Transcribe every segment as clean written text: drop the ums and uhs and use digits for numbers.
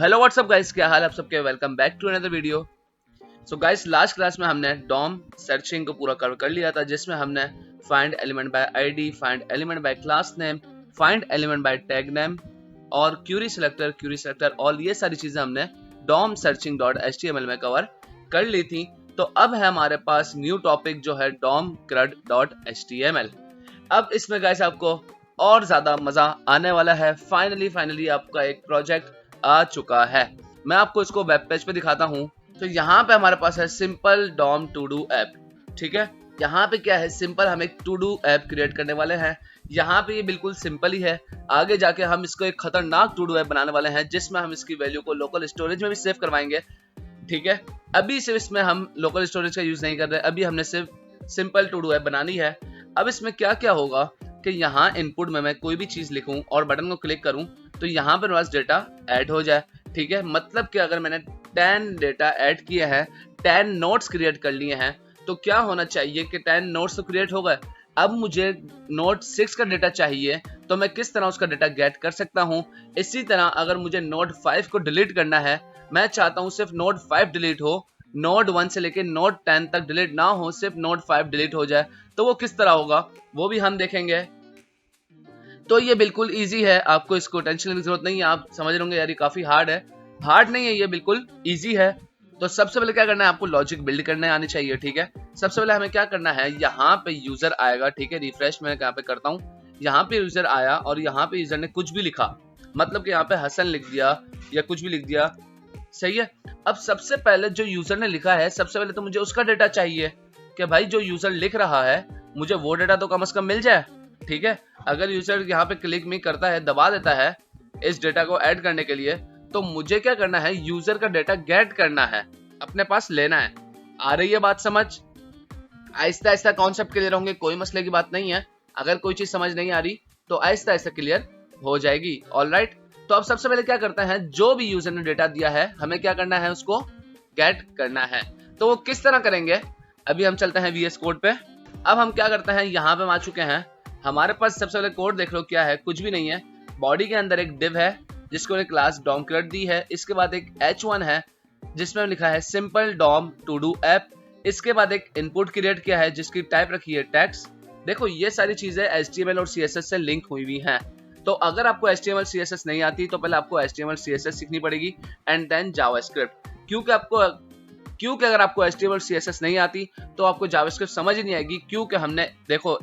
Hello what's up guys, क्या हाल है आप सबके। Welcome back to another video. So guys, last class में हमने डॉम सर्चिंग को पूरा कवर कर लिया था, जिसमें हमने find element by ID, find element by class name, find element by tag name और क्यूरी सेलेक्टर और ये सारी चीजें हमने डॉम सर्चिंग डॉट एचटीएमएल में कवर कर ली थी। तो अब है हमारे पास न्यू टॉपिक जो है डॉम क्रड डॉट एचटीएमएल। अब इसमें गाइस आपको और ज्यादा मजा आने वाला है। फाइनली आपका एक प्रोजेक्ट आ चुका है। मैं आपको इसको वेब पेज पे दिखाता हूँ। तो यहाँ पे हमारे पास है simple DOM to do app. ठीक है, यहाँ पे क्या है, सिंपल हम एक टू डू ऐप क्रिएट करने वाले हैं। यहाँ पे ये बिल्कुल सिंपल ही है। आगे जाके हम इसको एक खतरनाक टू डू ऐप बनाने वाले हैं, जिसमें हम इसकी वैल्यू को लोकल स्टोरेज में भी सेव करवाएंगे। ठीक है, अभी सिर्फ इसमें हम लोकल स्टोरेज का यूज नहीं कर रहे, अभी हमने सिर्फ सिंपल टू डू ऐप बनानी है। अब इसमें क्या क्या होगा कि यहाँ इनपुट में मैं कोई भी चीज लिखूं और बटन को क्लिक करूं तो यहाँ पर मेरे पास डेटा ऐड हो जाए। ठीक है, मतलब कि अगर मैंने 10 डेटा ऐड किए हैं, 10 नोट्स क्रिएट कर लिए हैं, तो क्या होना चाहिए कि 10 नोट्स तो क्रिएट हो गए। अब मुझे नोट 6 का डेटा चाहिए, तो मैं किस तरह उसका डेटा गेट कर सकता हूँ। इसी तरह अगर मुझे नोट 5 को डिलीट करना है, मैं चाहता हूँ सिर्फ नोट 5 डिलीट हो, नोट 1 से लेके नोट 10 तक डिलीट ना हो, सिर्फ नोट 5 डिलीट हो जाए, तो वो किस तरह होगा वो भी हम देखेंगे। तो ये बिल्कुल इजी है, आपको इसको टेंशन लेने की जरूरत नहीं है। आप समझ रहे होंगे यार ये काफी हार्ड है। हार्ड नहीं है, ये बिल्कुल इजी है। तो सबसे पहले क्या करना है, आपको लॉजिक बिल्ड करने आनी चाहिए। ठीक है, सबसे पहले हमें क्या करना है, यहाँ पे यूजर आएगा। ठीक है, रिफ्रेश मैं यहाँ पे करता हूँ, यहाँ पे यूजर आया और यहाँ पे यूजर ने कुछ भी लिखा, मतलब कि यहाँ पे हसन लिख दिया या कुछ भी लिख दिया। सही है। अब सबसे पहले जो यूजर ने लिखा है, सबसे पहले तो मुझे उसका डेटा चाहिए कि भाई जो यूजर लिख रहा है मुझे वो डेटा तो कम से कम मिल जाए। ठीक है, अगर यूजर यहाँ पे क्लिक मी करता है, दबा देता है इस डेटा को ऐड करने के लिए, तो मुझे क्या करना है, यूजर का डेटा गेट करना है, अपने पास लेना है। आ रही है बात समझ? आहिस्ता आहिस्ता कॉन्सेप्ट क्लियर होंगे, कोई मसले की बात नहीं है। अगर कोई चीज समझ नहीं आ रही तो आहिस्ता आहिस्ता क्लियर हो जाएगी। ऑलराइट, तो अब सबसे पहले क्या करते हैं, जो भी यूजर ने डेटा दिया है हमें क्या करना है, उसको गेट करना है। तो वो किस तरह करेंगे, अभी हम चलते हैं VS कोड पे। अब हम क्या करते हैं, यहाँ पे हम आ चुके हैं। हमारे पास सबसे पहले कोड देख लो क्या है, कुछ भी नहीं है। बॉडी के अंदर एक डिव है जिसको एक क्लास डॉम क्रड दी है। इसके बाद एक h1 है जिसमें लिखा है simple DOM to do app. इसके बाद एक इनपुट क्रिएट किया है जिसकी टाइप रखी है टेक्स्ट। देखो ये सारी चीजें HTML और CSS से लिंक हुई हुई हैं। तो अगर आपको HTML CSS नहीं आती तो पहले आपको HTML CSS सीखनी पड़ेगी एंड देन जावास्क्रिप्ट। क्योंकि अगर आपको HTML CSS नहीं आती तो आपको जावास्क्रिप्ट समझ ही नहीं आएगी। क्योंकि हमने देखो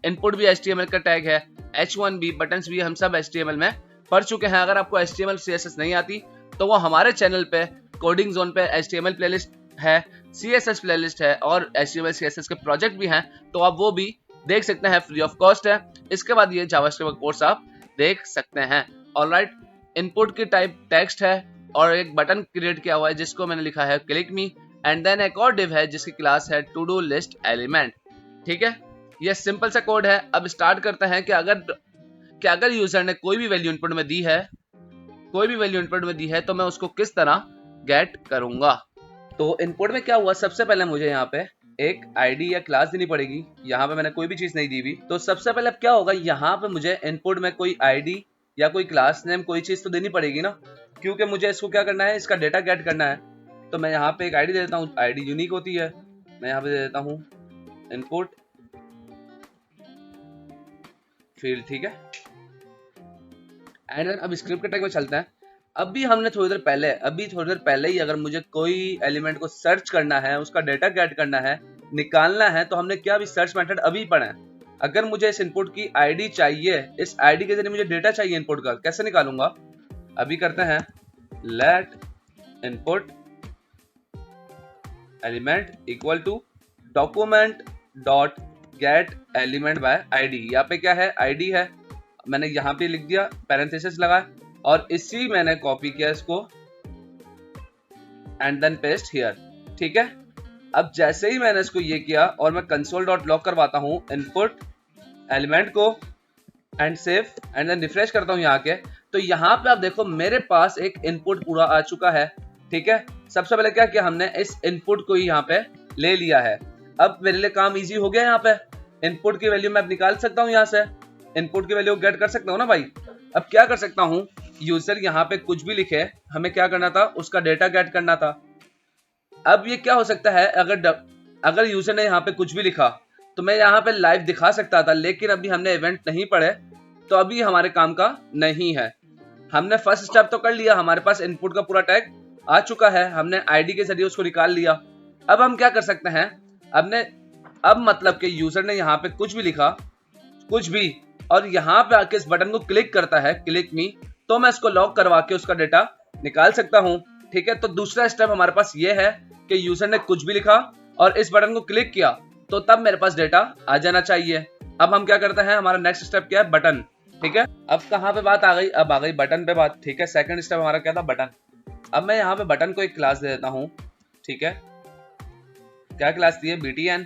इनपुट भी HTML का टैग है, h1 भी, बटन्स भी, हम सब HTML में पढ़ चुके हैं। अगर आपको HTML CSS नहीं आती तो वो हमारे चैनल पे कोडिंग जोन पे HTML प्लेलिस्ट है, CSS प्लेलिस्ट है और HTML CSS के प्रोजेक्ट भी हैं, तो आप वो भी देख सकते हैं, फ्री ऑफ कॉस्ट है। इसके बाद ये जावास्क्रिप्ट कोर्स आप देख सकते हैं। ऑलराइट, इनपुट की टाइप टेक्स्ट है और एक बटन क्रिएट किया हुआ है जिसको मैंने लिखा है क्लिक मी एंड देन एक और डिव है जिसकी क्लास है टू डू लिस्ट एलिमेंट। ठीक है, ये सिंपल सा कोड है। अब स्टार्ट करते हैं कि अगर यूजर ने कोई भी वैल्यू इनपुट में दी है तो मैं उसको किस तरह गेट करूंगा। तो इनपुट में क्या हुआ, सबसे पहले मुझे यहाँ पे एक आईडी या क्लास देनी पड़ेगी। यहाँ पे मैंने कोई भी चीज नहीं दी हुई, तो सबसे पहले अब क्या होगा, यहाँ पे मुझे इनपुट में कोई आईडी या कोई क्लास नेम कोई चीज तो देनी पड़ेगी ना, क्योंकि मुझे इसको क्या करना है, इसका डेटा गेट करना है। तो मैं यहाँ पे एक आईडी दे देता हूँ, आईडी यूनिक होती है। मैं यहाँ पे दे देता हूँ इनपुट फील्ड। ठीक है, एंड अब स्क्रिप्ट के टैग में चलते हैं। अभी थोड़ी देर पहले ही अगर मुझे कोई एलिमेंट को सर्च करना है, उसका डेटा गेट करना है, निकालना है, तो हमने क्या भी सर्च मेथड अभी पढ़ा है। अगर मुझे इस इनपुट की आईडी चाहिए, इस आईडी के जरिए मुझे डेटा चाहिए इनपुट का, कैसे निकालूंगा, अभी करते हैं let input element equal to document dot get element by ID. यहाँ पे क्या है, आईडी है, मैंने यहाँ पे लिख दिया, पैरेंथेसिस लगा और इसी मैंने कॉपी किया इसको एंड देन पेस्ट हियर। ठीक है, अब जैसे ही मैंने इसको ये किया और मैं कंसोल डॉट लॉग करवाता हूँ इनपुट एलिमेंट को and save and then refresh करता हूँ यहाँ के, तो यहाँ पे आप देखो मेरे पास एक इनपुट पूरा आ चुका है। ठीक है, सबसे पहले क्या किया हमने, इस इनपुट को यहाँ पे ले लिया है। अब मेरे लिए काम इजी हो गया, यहाँ पे इनपुट की वैल्यू मैं अब निकाल सकता हूँ, यहाँ से इनपुट की वैल्यू गेट कर सकता हूँ ना भाई। अब क्या कर सकता हूँ, यूजर यहाँ पे कुछ भी लिखे, हमें क्या करना था, उसका डेटा गेट करना था। अब ये क्या हो सकता है, अगर यूजर ने यहाँ पे कुछ भी लिखा तो मैं यहाँ पे लाइव दिखा सकता था, लेकिन अभी हमने इवेंट नहीं पढ़े तो अभी हमारे काम का नहीं है। हमने फर्स्ट स्टेप तो कर लिया, हमारे पास इनपुट का पूरा टैग आ चुका है, हमने आईडी के जरिए उसको निकाल लिया। अब हम क्या कर सकते हैं, अब मतलब कि यूजर ने यहाँ पे कुछ भी लिखा, कुछ भी, और यहाँ पे आके इस बटन को क्लिक करता है, क्लिक मी, तो मैं इसको लॉक करवा के उसका डेटा निकाल सकता हूँ। ठीक है, तो दूसरा स्टेप हमारे पास ये है कि यूजर ने कुछ भी लिखा और इस बटन को क्लिक किया तो तब मेरे पास डेटा आ जाना चाहिए। अब हम क्या करते हैं, हमारा नेक्स्ट स्टेप क्या है, बटन। ठीक है, अब कहाँ पे बात आ गई, अब आ गई बटन पे बात। ठीक है, सेकंड स्टेप हमारा क्या था, बटन। अब मैं यहाँ पे बटन को एक क्लास दे देता हूँ। ठीक है, क्या क्लास दी है, btn।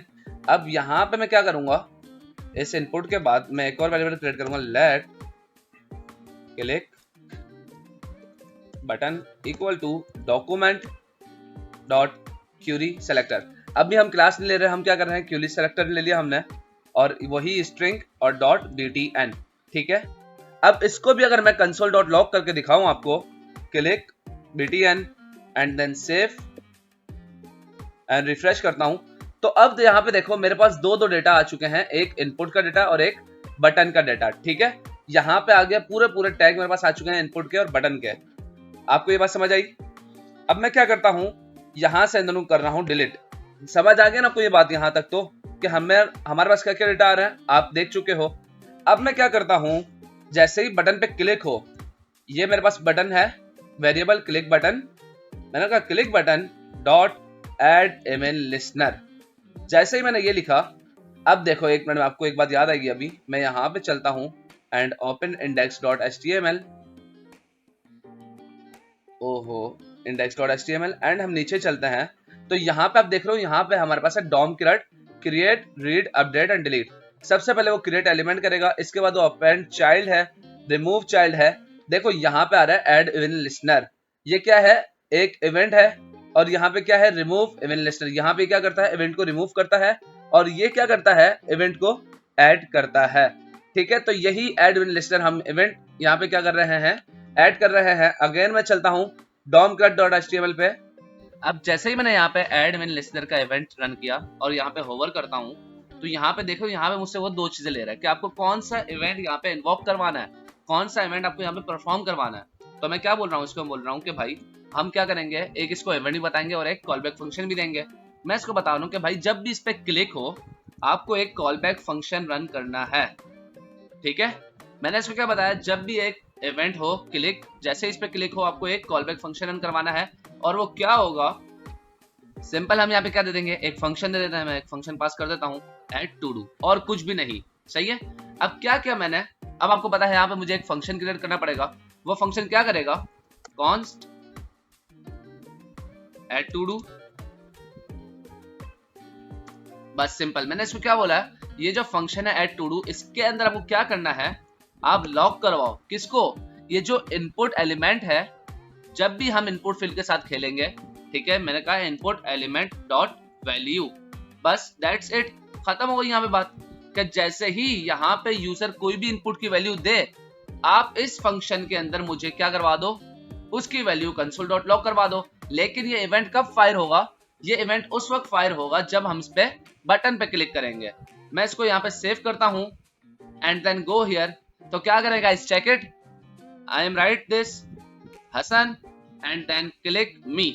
अब यहाँ पे मैं क्या करूंगा, इस इनपुट के बाद मैं एक और वेरिएबल क्रिएट करूंगा, let click button equal to document dot query selector. अब भी हम क्लास नहीं ले रहे, हम क्या कर रहे हैं, क्यूरी सेलेक्टर ले लिया हमने और वही स्ट्रिंग और डॉट btn। ठीक है, अब इसको भी अगर मैं कंसोल डॉट लॉग करके दिखाऊं आपको, click btn and then save and refresh करता हूं, तो अब यहाँ पे देखो मेरे पास दो डेटा आ चुके हैं, एक इनपुट का डेटा और एक बटन का डेटा। ठीक है, यहाँ पे आ गया पूरे टैग मेरे पास आ चुके हैं इनपुट के और बटन के। आपको ये बात समझ आई? अब मैं क्या करता हूँ, यहाँ से दोनों कर रहा हूँ डिलीट। समझ आ गया ना आपको ये बात यहाँ तक, तो कि हमारे पास क्या क्या डेटा आ रहा है आप देख चुके हो। अब मैं क्या करता हूँ, जैसे ही बटन पे क्लिक हो, ये मेरे पास बटन है, वेरिएबल क्लिक बटन, मैंने कहा click button dot add event listener. जैसे ही मैंने ये लिखा, अब देखो एक मिनट में आपको एक बात याद आएगी। अभी मैं यहाँ पे चलता हूँ एंड ओपन index.html, ओहो index.html, एंड हम नीचे चलते हैं तो यहाँ पे आप देख रहे हो, यहाँ पे हमारे पास है DOM create read update and delete. सबसे पहले वो क्रिएट एलिमेंट करेगा, इसके बाद वो अपेंड चाइल्ड है, रिमूव चाइल्ड है। देखो यहाँ पे आ रहा है एड इवेंट लिसनर, ये क्या है, एक इवेंट है, और यहाँ पे क्या है, रिमूव इवेंट लिस्टर। यहाँ पे क्या करता है, इवेंट को रिमूव करता है, और ये क्या करता है, इवेंट को ऐड करता है। ठीक है, तो यही ऐड इवेंट लिस्टर हम इवेंट यहाँ पे क्या कर रहे हैं, ऐड कर रहे हैं। अगेन मैं चलता हूँ domcut.html पे। अब जैसे ही मैंने यहाँ पे ऐड इवेंट लिस्टर का इवेंट रन किया और यहाँ पे होवर करता हूँ, तो यहाँ पे देखो, यहाँ पे मुझसे वो दो चीजें ले रहा है कि आपको कौन सा इवेंट यहाँ पे इन्वॉक करवाना है, कौन सा इवेंट आपको यहाँ पे परफॉर्म करवाना है। तो मैं क्या बोल रहा हूँ, इसको बोल रहा हूँ कि भाई हम क्या करेंगे, एक इसको इवेंट भी बताएंगे और एक कॉलबैक फंक्शन भी देंगे। मैं इसको बता रहा हूँ कि भाई जब भी इस पे क्लिक हो आपको एक कॉलबैक फंक्शन रन करना है। ठीक है, मैंने इसको क्या बताया, जब भी एक इवेंट हो क्लिक, जैसे इस पे क्लिक हो आपको एक कॉलबैक फंक्शन रन करवाना है। और वो क्या होगा, सिंपल हम यहाँ पे क्या दे देंगे, एक फंक्शन दे देते हैं। मैं एक फंक्शन पास कर देता हूँ एड टू डू, और कुछ भी नहीं। सही है, अब क्या किया मैंने, अब आपको पता है यहाँ पे मुझे एक फंक्शन क्रिएट करना पड़ेगा। वो फंक्शन क्या करेगा, कॉन्स्ट एड टू डू, बस सिंपल। मैंने इसमें क्या बोला है, ये जो फंक्शन है एड टू डू, इसके अंदर आपको क्या करना है, आप लॉक करवाओ किसको, ये जो इनपुट एलिमेंट है। जब भी हम इनपुट फील्ड के साथ खेलेंगे, ठीक है, मैंने कहा इनपुट एलिमेंट डॉट वैल्यू, बस दैट्स इट, खत्म हो गई यहाँ पे बात। कि जैसे ही यहाँ पे यूजर कोई भी इनपुट की वैल्यू दे, आप इस फंक्शन के अंदर मुझे क्या करवा दो, उसकी वैल्यू कंसोल डॉट लॉग करवा दो। लेकिन ये इवेंट कब फायर होगा, ये इवेंट उस वक्त फायर होगा जब हम इस पे बटन पे क्लिक करेंगे। मैं इसको यहाँ पे सेव करता हूँ एंड देन गो हियर। तो क्या करेगा, इस check it, I am write this हसन एंड देन क्लिक मी।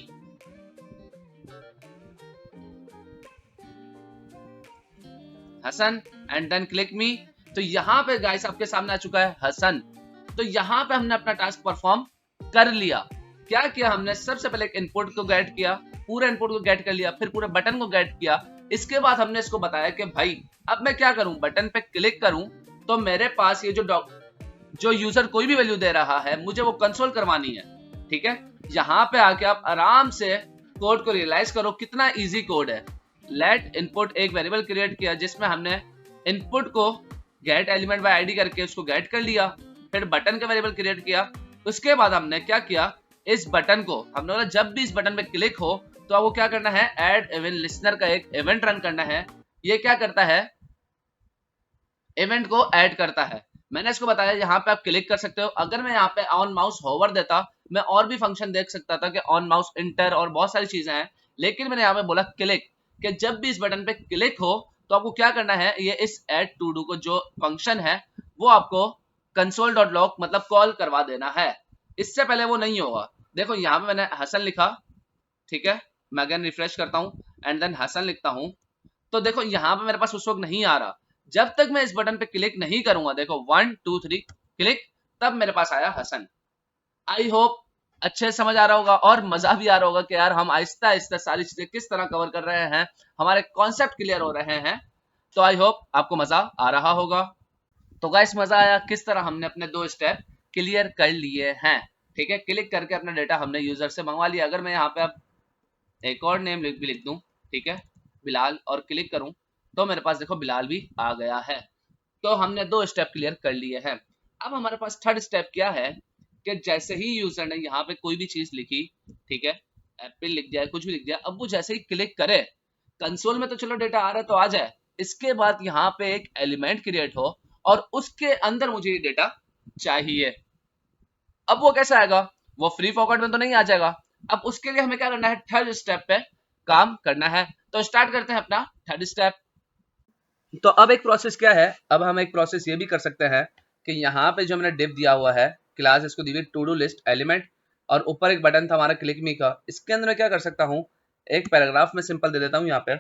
हसन एंड देन क्लिक मी। तो यहाँ पे गाइस आपके सामने आ चुका है हसन। तो यहाँ पे हमने अपना टास्क परफॉर्म कर लिया। क्या किया हमने, सबसे पहले एक इनपुट को गेट किया, पूरे इनपुट को गेट कर लिया, फिर पूरे बटन को गेट किया। इसके बाद हमने इसको बताया कि भाई अब मैं क्या करूं, बटन पे क्लिक करूं तो मेरे पास ये जो यूजर कोई भी वैल्यू दे रहा है मुझे वो कंसोल करवानी है। ठीक है, यहाँ पे आके आप आराम से कोड को रियलाइज करो कितना इजी कोड है। लेट इनपुट, एक वेरिएबल क्रिएट किया जिसमें हमने इनपुट को गेट एलिमेंट बाय आईडी करके उसको गेट कर लिया, फिर बटन का वेरिएबल क्रिएट किया। उसके बाद हमने क्या किया, इस बटन को हमने बोला जब भी इस बटन पे क्लिक हो तो आपको क्या करना है, ऐड इवेंट लिसनर का एक इवेंट रन करना है। ये क्या करता है, इवेंट को ऐड करता है। मैंने इसको बताया यहाँ पे आप क्लिक कर सकते हो। अगर मैं यहाँ पे ऑन माउस होवर देता, मैं और भी फंक्शन देख सकता था कि ऑन माउस इंटर और बहुत सारी चीजें हैं, लेकिन मैंने यहाँ पे बोला क्लिक, कि जब भी इस बटन पे क्लिक हो तो आपको क्या करना है, ये इस एड टू डू को जो फंक्शन है वो आपको console.log मतलब कॉल करवा देना है। इससे पहले वो नहीं होगा। देखो यहाँ पे मैंने हसन लिखा, ठीक है, मैं अगेन रिफ्रेश करता हूँ एंड देन हसन लिखता हूँ, तो देखो यहाँ पे मेरे पास उस वक्त नहीं आ रहा। जब तक मैं इस बटन पे क्लिक नहीं करूंगा, देखो 1 2 3 क्लिक, तब मेरे पास आया हसन। आई होप अच्छे से समझ आ रहा होगा और मजा भी आ रहा होगा कि यार हम आहिस्ता आहिस्ता सारी चीजें किस तरह कवर कर रहे हैं, हमारे कॉन्सेप्ट क्लियर हो रहे हैं। तो आई होप आपको मजा आ रहा होगा। तो गाइस मजा आया किस तरह हमने अपने 2 स्टेप क्लियर कर लिए हैं। ठीक है, क्लिक करके अपना डेटा हमने यूजर से मंगवा लिया। अगर मैं यहाँ पे अब एक और नेम भी लिख दूं, ठीक है, बिलाल, और क्लिक करूं, तो मेरे पास देखो बिलाल भी आ गया है। तो हमने 2 स्टेप क्लियर कर लिए हैं। अब हमारे पास थर्ड स्टेप क्या है, कि जैसे ही यूजर ने यहाँ पे कोई भी चीज लिखी, ठीक है, एप्पल लिख दिया, कुछ भी लिख दिया, अब वो जैसे ही क्लिक करे, कंसोल में तो चलो डेटा आ रहा है तो आ जाए, इसके बाद यहाँ पे एक एलिमेंट क्रिएट हो और उसके अंदर मुझे ये डेटा चाहिए। अब वो कैसे आएगा, वो फ्री फॉरवर्ड में तो नहीं आ जाएगा। अब उसके लिए हमें क्या करना है, थर्ड स्टेप पे काम करना है। तो स्टार्ट करते हैं अपना थर्ड स्टेप। तो अब एक प्रोसेस क्या है, अब हम एक प्रोसेस ये भी कर सकते हैं कि यहाँ पे जो हमने डिव दिया हुआ है क्लास, इसको दी हुई टू डू लिस्ट एलिमेंट, और ऊपर एक बटन था हमारा क्लिक मी का, इसके अंदर मैं क्या कर सकता हूँ, एक पैराग्राफ में सिंपल दे देता हूँ यहाँ पे,